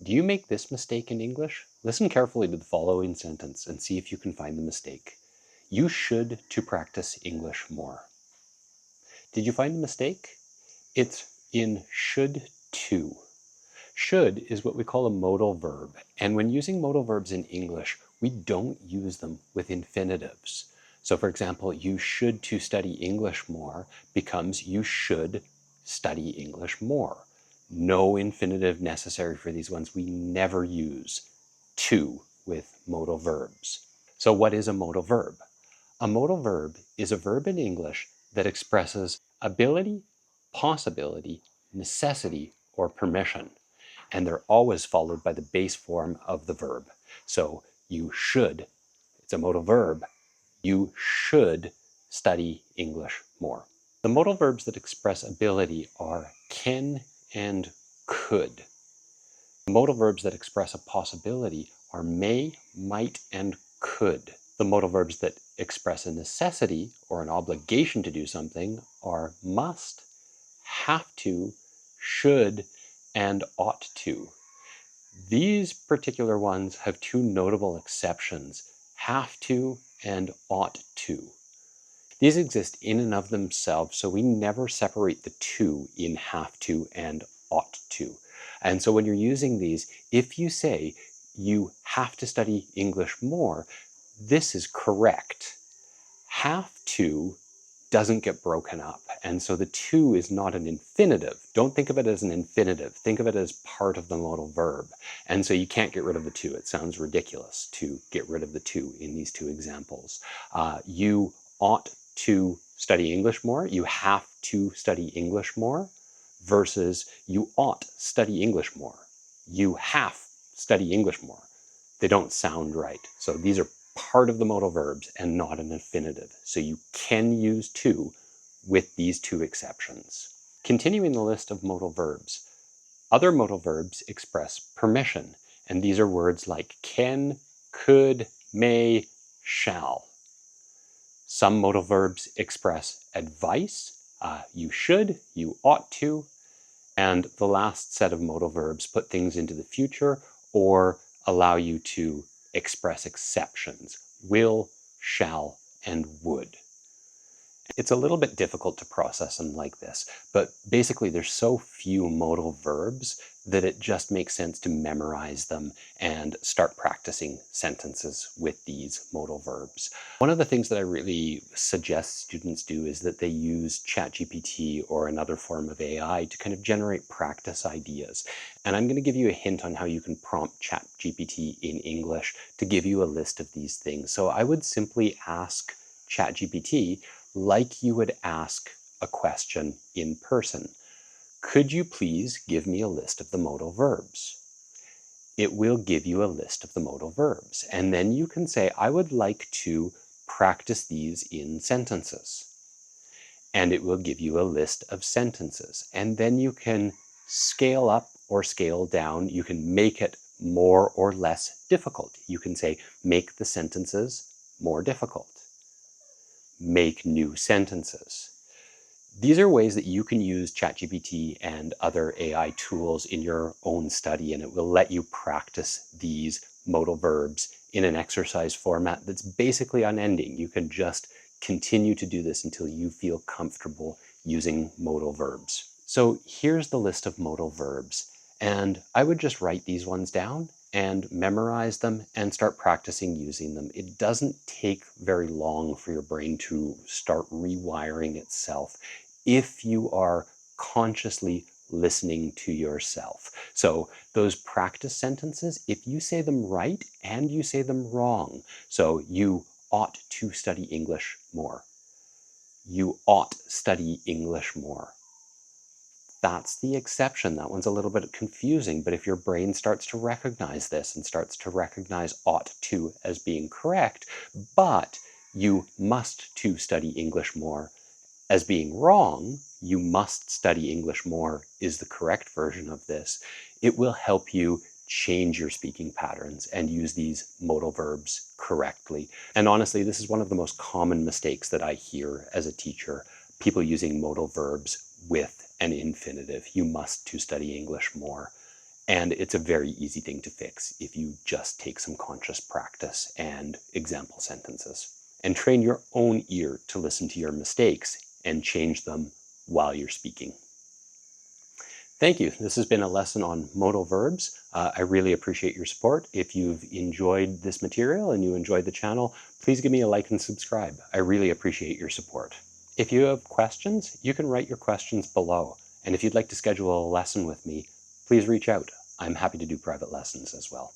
Do you make this mistake in English? Listen carefully to the following sentence and see if you can find the mistake. You should to practice English more. Did you find the mistake? It's in should to. Should is what we call a modal verb, and when using modal verbs in English, we don't use them with infinitives. So for example, you should to study English more becomes you should study English more. No infinitive necessary for these ones. We never use to with modal verbs. So what is a modal verb? A modal verb is a verb in English that expresses ability, possibility, necessity, or permission. And they're always followed by the base form of the verb. So you should, it's a modal verb, you should study English more. The modal verbs that express ability are can and could. The modal verbs that express a possibility are may, might, and could. The modal verbs that express a necessity or an obligation to do something are must, have to, should, and ought to. These particular ones have two notable exceptions, have to and ought to. These exist in and of themselves, so we never separate the two in have to and ought to. And so when you're using these, if you say you have to study English more, this is correct. Have to doesn't get broken up. And so the to is not an infinitive. Don't think of it as an infinitive. Think of it as part of the modal verb. And so you can't get rid of the to. It sounds ridiculous to get rid of the to in these two examples. You ought to study English more. You have to study English more versus you ought study English more. You have study English more. They don't sound right. So these are part of the modal verbs and not an infinitive. So you can use to with these two exceptions. Continuing the list of modal verbs, other modal verbs express permission, and these are words like can, could, may, shall. Some modal verbs express advice, you should, you ought to, and the last set of modal verbs put things into the future or allow you to express exceptions, will, shall, and would. It's a little bit difficult to process them like this, but basically there's so few modal verbs that it just makes sense to memorize them and start practicing sentences with these modal verbs. One of the things that I really suggest students do is that they use ChatGPT or another form of AI to kind of generate practice ideas. And I'm going to give you a hint on how you can prompt ChatGPT in English to give you a list of these things. So I would simply ask ChatGPT, like you would ask a question in person. Could you please give me a list of the modal verbs? It will give you a list of the modal verbs. And then you can say, I would like to practice these in sentences. And it will give you a list of sentences. And then you can scale up or scale down. You can make it more or less difficult. You can say, make the sentences more difficult. Make new sentences. These are ways that you can use ChatGPT and other AI tools in your own study, and it will let you practice these modal verbs in an exercise format that's basically unending. You can just continue to do this until you feel comfortable using modal verbs. So here's the list of modal verbs, and I would just write these ones down and memorize them and start practicing using them. It doesn't take very long for your brain to start rewiring itself if you are consciously listening to yourself. So those practice sentences, if you say them right and you say them wrong, so you ought to study English more. You ought study English more. That's the exception. That one's a little bit confusing, but if your brain starts to recognize this and starts to recognize ought to as being correct, but you must to study English more as being wrong, you must study English more is the correct version of this, it will help you change your speaking patterns and use these modal verbs correctly. And honestly, this is one of the most common mistakes that I hear as a teacher, people using modal verbs with an infinitive. You must to study English more. And it's a very easy thing to fix if you just take some conscious practice and example sentences. And train your own ear to listen to your mistakes and change them while you're speaking. Thank you. This has been a lesson on modal verbs. I really appreciate your support. If you've enjoyed this material and you enjoyed the channel, please give me a like and subscribe. I really appreciate your support. If you have questions, you can write your questions below. And if you'd like to schedule a lesson with me, please reach out. I'm happy to do private lessons as well.